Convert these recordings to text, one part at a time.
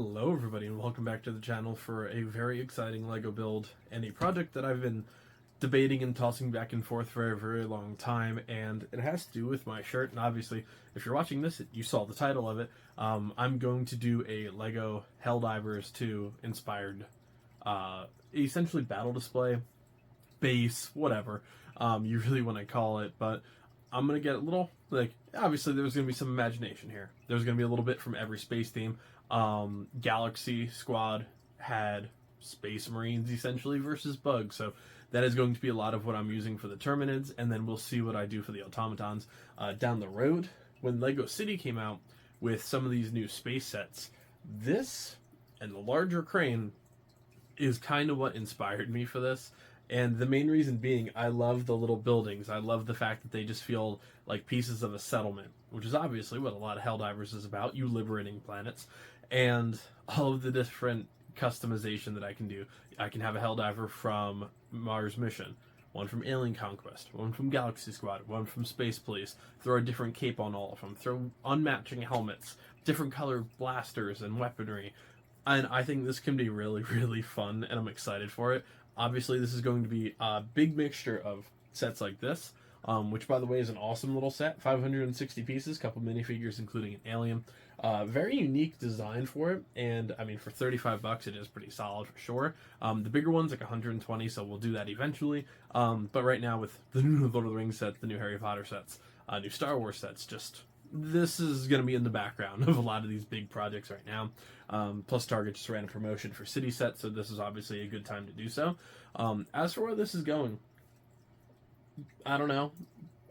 Hello everybody and welcome back to the channel for a very exciting LEGO build and a project that I've been debating and tossing back and forth for a very long time, and it has to do with my shirt. And obviously if you're watching this, you saw the title of it. I'm going to do a LEGO Helldivers 2 inspired essentially battle display, base, whatever you really want to call it, but I'm going to get a little, obviously there's going to be some imagination here. There's going to be a little bit from every space theme. Galaxy Squad had Space Marines essentially versus Bugs, so that is going to be a lot of what I'm using for the Terminids, and then we'll see what I do for the Automatons down the road. When LEGO City came out with some of these new space sets, this and the larger crane is kind of what inspired me for this. And the main reason being, I love the little buildings. I love the fact that they just feel like pieces of a settlement, which is obviously what a lot of Helldivers is about, you liberating planets. And all of the different customization that I can do. I can have a Helldiver from Mars Mission, one from Alien Conquest, one from Galaxy Squad, one from Space Police. Throw a different cape on all of them. Throw unmatching helmets, different colored blasters and weaponry. And I think this can be really, really fun, and I'm excited for it. Obviously, this is going to be a big mixture of sets like this, which, by the way, is an awesome little set. 560 pieces, couple minifigures, including an alien. Very unique design for it, and, I mean, for 35 bucks, it is pretty solid for sure. The bigger one's like 120, so we'll do that eventually. But right now, with the new Lord of the Rings sets, the new Harry Potter sets, new Star Wars sets, this is going to be in the background of a lot of these big projects right now. Plus Target just ran a promotion for City Set, so this is obviously a good time to do so. As for where this is going, I don't know.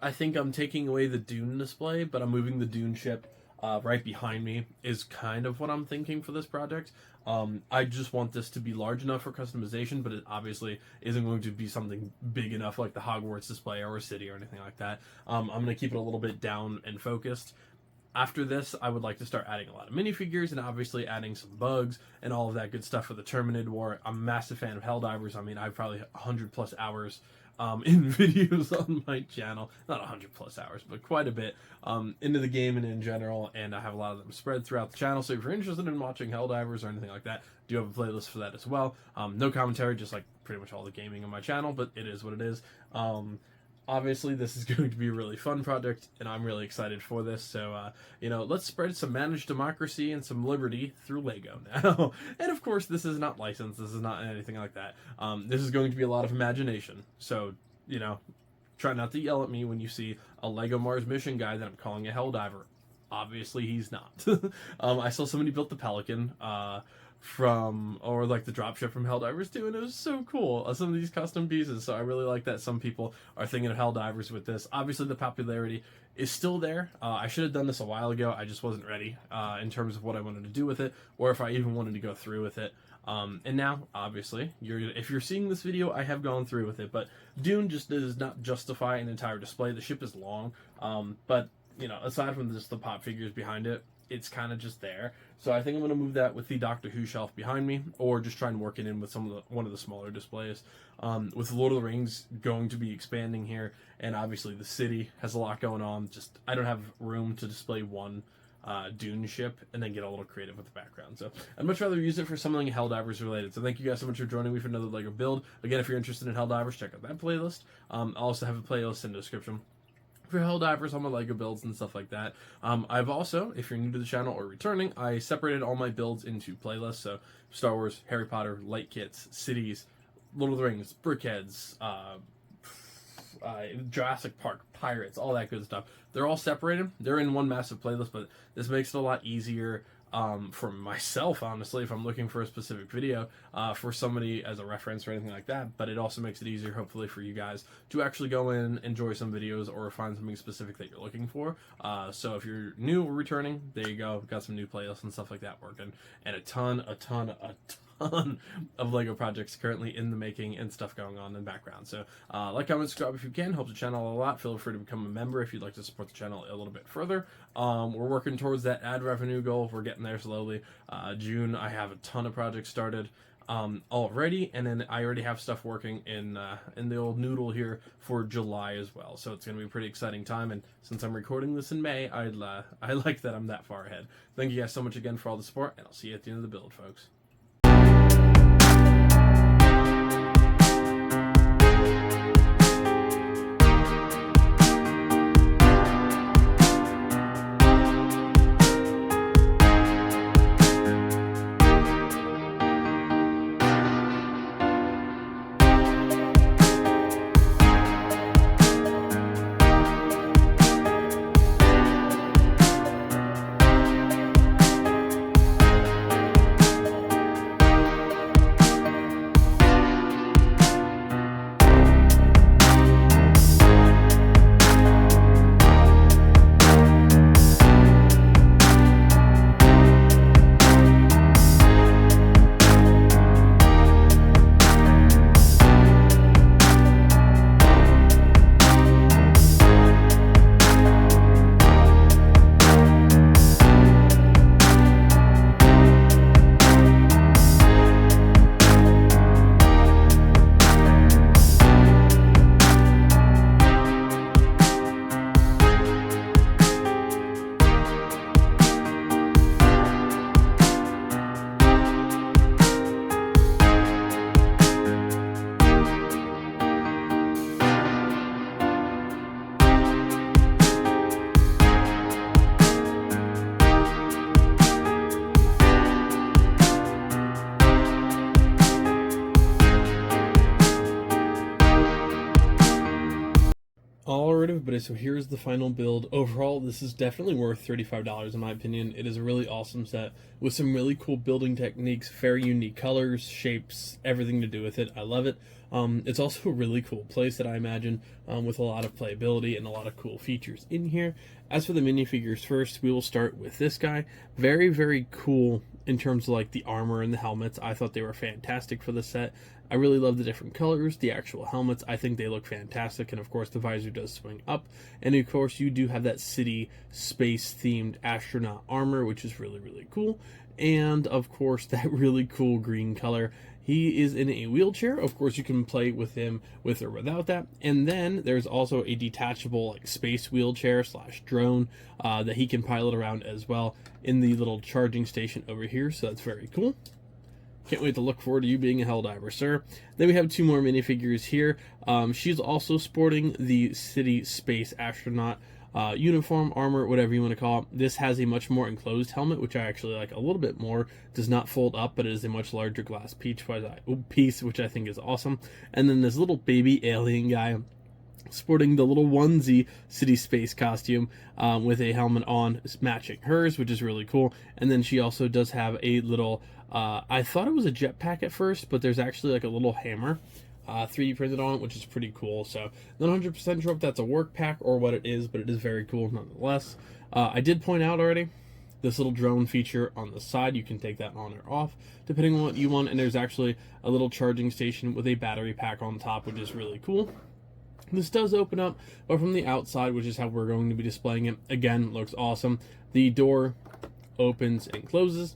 I think I'm taking away the Dune display, but I'm moving the Dune ship right behind me is kind of what I'm thinking for this project. I just want this to be large enough for customization, but it obviously isn't going to be something big enough like the Hogwarts display or a city or anything like that. I'm going to keep it a little bit down and focused. After this, I would like to start adding a lot of minifigures and obviously adding some bugs and all of that good stuff for the Terminid War. I'm a massive fan of Helldivers. I mean, I've probably 100 plus hours in videos on my channel. Not 100 plus hours, but quite a bit into the game and in general, and I have a lot of them spread throughout the channel. So if you're interested in watching Helldivers or anything like that, do have a playlist for that as well. No commentary, just like pretty much all the gaming on my channel, but it is what it is. Obviously, this is going to be a really fun project, and I'm really excited for this. So, let's spread some managed democracy and some liberty through LEGO now. And of course, this is not licensed. This is not anything like that. This is going to be a lot of imagination. So, try not to yell at me when you see a LEGO Mars Mission guy that I'm calling a Helldiver. Obviously, he's not. I saw somebody built the Pelican, or like the dropship from Helldivers 2, and it was so cool. Some of these custom pieces, so I really like that some people are thinking of Helldivers with this. Obviously the popularity is still there. I should have done this a while ago. I just wasn't ready in terms of what I wanted to do with it, or if I even wanted to go through with it. And now, obviously, if you're seeing this video, I have gone through with it, but Dune just does not justify an entire display. The ship is long, but aside from just the pop figures behind it, it's kind of just there. So I think I'm going to move that with the Doctor Who shelf behind me, or just try and work it in with one of the smaller displays. With Lord of the Rings going to be expanding here, and obviously the city has a lot going on. I don't have room to display one Dune ship and then get a little creative with the background. So I'd much rather use it for something Helldivers related. So thank you guys so much for joining me for another LEGO build. Again, if you're interested in Helldivers, check out that playlist. I'll also have a playlist in the description for Helldivers, all my LEGO builds and stuff like that. I've also, if you're new to the channel or returning, I separated all my builds into playlists. So Star Wars, Harry Potter, light kits, cities, Lord of the Rings, brickheads, Jurassic Park, pirates, all that good stuff. They're all separated. They're in one massive playlist, but this makes it a lot easier for myself, honestly, if I'm looking for a specific video for somebody as a reference or anything like that. But it also makes it easier, hopefully, for you guys to actually go in, enjoy some videos, or find something specific that you're looking for. So if you're new or returning, there you go. We've got some new playlists and stuff like that working, and a ton of LEGO projects currently in the making and stuff going on in the background. So like, comment, subscribe if you can. Helps the channel a lot. Feel free to become a member if you'd like to support the channel a little bit further. We're working towards that ad revenue goal. We're getting there slowly. June, I have a ton of projects started. already, and then I already have stuff working in the old noodle here for July as well. So it's going to be a pretty exciting time. And since I'm recording this in May, I like that I'm that far ahead. Thank you guys so much again for all the support, and I'll see you at the end of the build, folks. Alright everybody, so here's the final build. Overall, this is definitely worth $35 in my opinion. It is a really awesome set with some really cool building techniques, very unique colors, shapes, everything to do with it. I love it. It's also a really cool place that I imagine with a lot of playability and a lot of cool features in here. As for the minifigures first, we will start with this guy. Very, very cool in terms of like the armor and the helmets. I thought they were fantastic for the set. I really love the different colors, the actual helmets. I think they look fantastic, and of course the visor does swing up. And of course you do have that city space themed astronaut armor, which is really, really cool. And of course that really cool green color. He is in a wheelchair. Of course you can play with him with or without that. And then there's also a detachable like space wheelchair slash drone that he can pilot around as well in the little charging station over here. So that's very cool. Can't wait to look forward to you being a Helldiver, sir. Then we have two more minifigures here. She's also sporting the city space astronaut uniform, armor, whatever you want to call it. This has a much more enclosed helmet, which I actually like a little bit more. Does not fold up, but it is a much larger glass piece, which I think is awesome. And then this little baby alien guy sporting the little onesie city space costume with a helmet on matching hers, which is really cool. And then she also does have a little I thought it was a jetpack at first, but there's actually like a little hammer 3D printed on it, which is pretty cool. So not 100% sure if that's a work pack or what it is, but it is very cool nonetheless. I did point out already this little drone feature on the side. You can take that on or off depending on what you want, and there's actually a little charging station with a battery pack on top, which is really cool. This does open up, but from the outside, which is how we're going to be displaying it, again, looks awesome. The door opens and closes.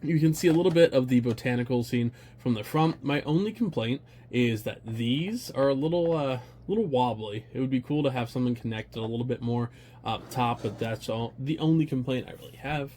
You can see a little bit of the botanical scene from the front. My only complaint is that these are a little wobbly. It would be cool to have something connected a little bit more up top, but that's all the only complaint I really have.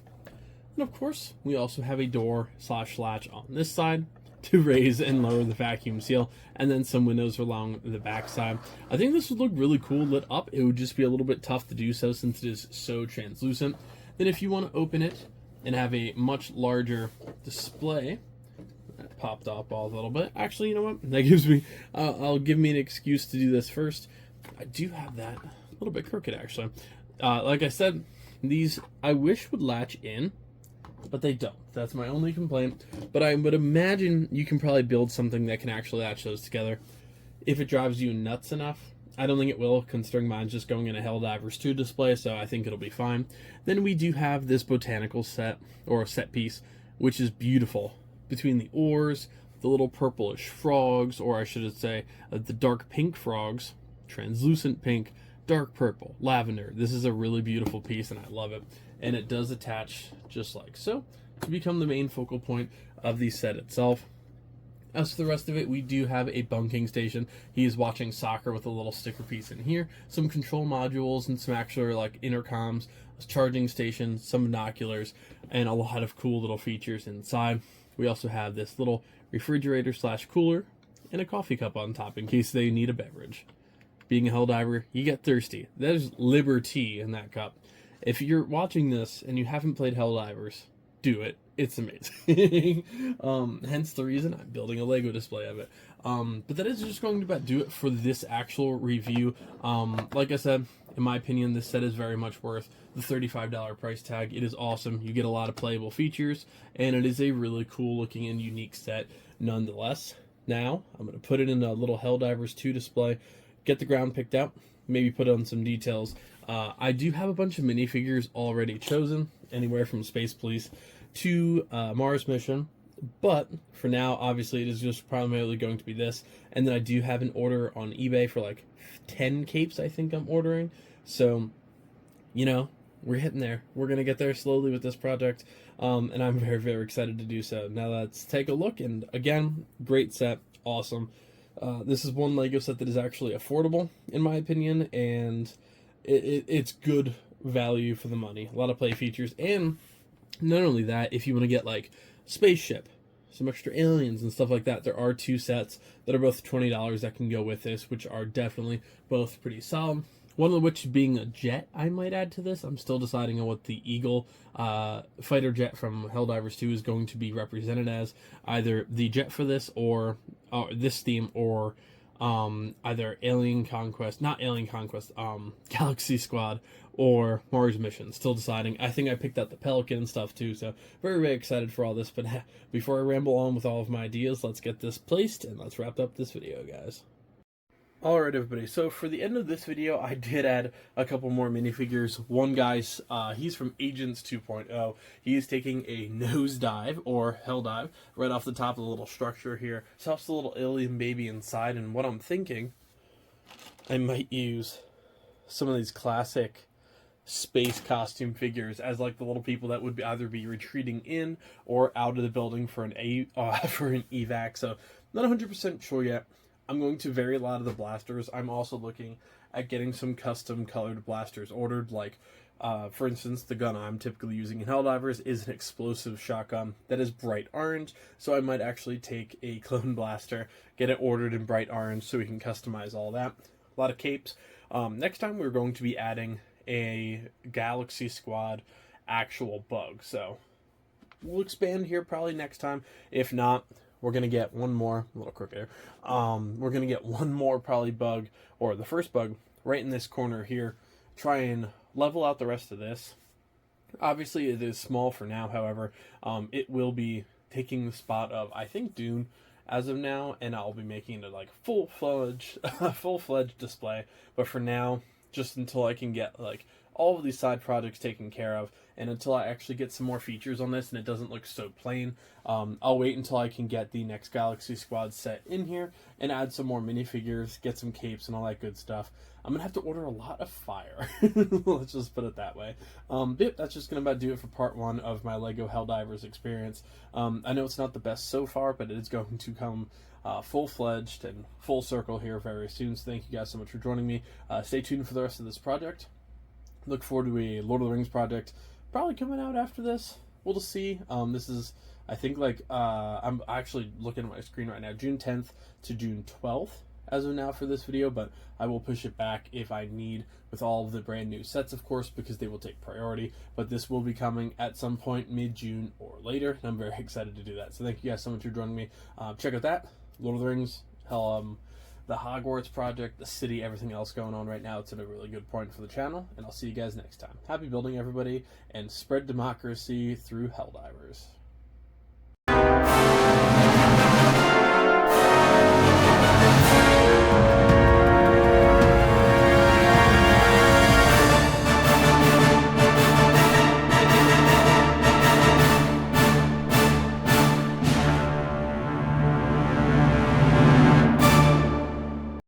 And of course, we also have a door slash latch on this side to raise and lower the vacuum seal, and then some windows along the back side. I think this would look really cool lit up. It would just be a little bit tough to do so since it is so translucent. Then if you want to open it and have a much larger display, that popped off a little bit. Actually, you know what? That gives me, I'll give me an excuse to do this first. I do have that a little bit crooked actually. Like I said, these I wish would latch in, but they don't. That's my only complaint. But I would imagine you can probably build something that can actually latch those together. If it drives you nuts enough, I don't think it will, considering mine's just going in a Helldivers 2 display, so I think it'll be fine. Then we do have this botanical set, or set piece, which is beautiful. Between the oars, the little purplish frogs, or I should say, the dark pink frogs, translucent pink, dark purple, lavender. This is a really beautiful piece, and I love it. And it does attach just like so to become the main focal point of the set itself. As for the rest of it, we do have a bunking station. He is watching soccer with a little sticker piece in here, some control modules, and some actual like intercoms, a charging station, some binoculars, and a lot of cool little features inside. We also have this little refrigerator slash cooler and a coffee cup on top in case they need a beverage. Being a Helldiver, you get thirsty. There's liberty in that cup. If you're watching this and you haven't played Helldivers, do it. It's amazing. Hence the reason I'm building a Lego display of it. But that is just going to about do it for this actual review. Like I said, in my opinion, this set is very much worth the $35 price tag. It is awesome. You get a lot of playable features, and it is a really cool looking and unique set nonetheless. Now, I'm going to put it in a little Helldivers 2 display, get the ground picked out, maybe put on some details. I do have a bunch of minifigures already chosen, anywhere from Space Police to Mars Mission, but for now, obviously, it is just primarily going to be this. And then I do have an order on eBay for like 10 capes, I think I'm ordering. So, you know, we're hitting there. We're going to get there slowly with this project, and I'm very, very excited to do so. Now let's take a look, and again, great set, awesome. This is one Lego set that is actually affordable, in my opinion, and it's good value for the money. A lot of play features, and not only that, if you want to get like spaceship, some extra aliens and stuff like that, there are 2 sets that are both $20 that can go with this, which are definitely both pretty solid. One of which being a jet, I might add to this. I'm still deciding on what the Eagle fighter jet from Helldivers 2 is going to be represented as. Either the jet for this, or this theme, or either Alien Conquest, not Alien Conquest, Galaxy Squad, or Mars Mission. Still deciding. I think I picked out the Pelican and stuff too, so very, very excited for all this. But before I ramble on with all of my ideas, let's get this placed, and let's wrap up this video, guys. Alright everybody, so for the end of this video, I did add a couple more minifigures. One guy's, he's from Agents 2.0. He is taking a nosedive, or Helldive, right off the top of the little structure here. So that's the little alien baby inside, and what I'm thinking, I might use some of these classic space costume figures as like the little people that would either be retreating in or out of the building for an evac. So not 100% sure yet. I'm going to vary a lot of the blasters. I'm also looking at getting some custom colored blasters ordered. Like, for instance, the gun I'm typically using in Helldivers is an explosive shotgun that is bright orange. So I might actually take a clone blaster, get it ordered in bright orange so we can customize all that. A lot of capes. Next time we're going to be adding a Galaxy Squad actual bug. So we'll expand here probably next time. If not, we're going to get one more, a little crooked here, we're going to get one more probably bug, or the first bug, right in this corner here. Try and level out the rest of this. Obviously, it is small for now, however. It will be taking the spot of, I think, Dune as of now, and I'll be making it like full-fledged display. But for now, just until I can get like all of these side projects taken care of, and until I actually get some more features on this and it doesn't look so plain, I'll wait until I can get the next Galaxy Squad set in here and add some more minifigures, get some capes and all that good stuff. I'm going to have to order a lot of fire. Let's just put it that way. Yep, that's just going to about do it for part 1 of my Lego Helldivers experience. I know it's not the best so far, but it is going to come full-fledged and full circle here very soon. So thank you guys so much for joining me. Stay tuned for the rest of this project. Look forward to a Lord of the Rings project probably coming out after this. We'll just see. This is, I think, like, I'm actually looking at my screen right now, June 10th to June 12th as of now for this video, but I will push it back if I need with all of the brand new sets, of course, because they will take priority. But this will be coming at some point mid-June or later, and I'm very excited to do that. So thank you guys so much for joining me. Check out that, Lord of the Rings, the Hogwarts project, the city, everything else going on right now. It's at a really good point for the channel, and I'll see you guys next time. Happy building, everybody, and spread democracy through Helldivers.